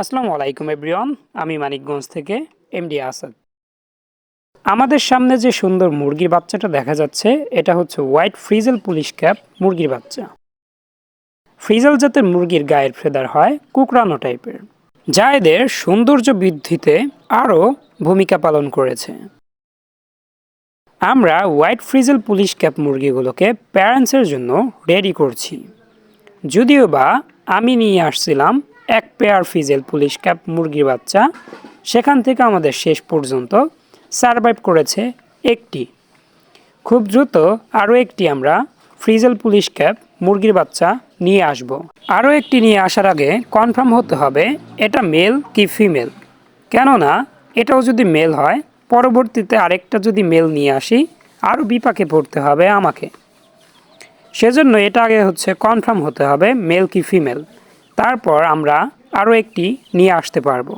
আসসালামু আলাইকুম এভরিওয়ান, আমি মানিকগঞ্জ থেকে এমডি আসাদ। আমাদের সামনে যে সুন্দর মুরগির বাচ্চাটা দেখা যাচ্ছে, এটা হচ্ছে হোয়াইট ফ্রিজেল পুলিশ ক্যাপ মুরগির বাচ্চা। ফ্রিজেল জাতের মুরগির গায়ের ফেদার হয় কুকড়ানো টাইপের, যা এদের সৌন্দর্য বৃদ্ধিতে আরও ভূমিকা পালন করেছে। আমরা হোয়াইট ফ্রিজেল পুলিশ ক্যাপ মুরগিগুলোকে প্যারেন্টসের জন্য রেডি করছি। যদিও বা আমি নিয়ে আসছিলাম এক পেয়ার ফ্রিজেল পুলিশ ক্যাপ মুরগির বাচ্চা, সেখান থেকে আমাদের শেষ পর্যন্ত সারভাইভ করেছে একটি। খুব দ্রুত আরও একটি আমরা ফ্রিজেল পুলিশ ক্যাপ মুরগির বাচ্চা নিয়ে আসব। আরও একটি নিয়ে আসার আগে কনফার্ম হতে হবে এটা মেল কি ফিমেল, কেননা এটাও যদি মেল হয় পরবর্তীতে আরেকটা যদি মেল নিয়ে আসি আরও বিপাকে পড়তে হবে আমাকে। সেজন্য এটা আগে কনফার্ম হতে হবে মেল কি ফিমেল, তারপর আমরা আরও একটি নিয়ে আসতে পারবো।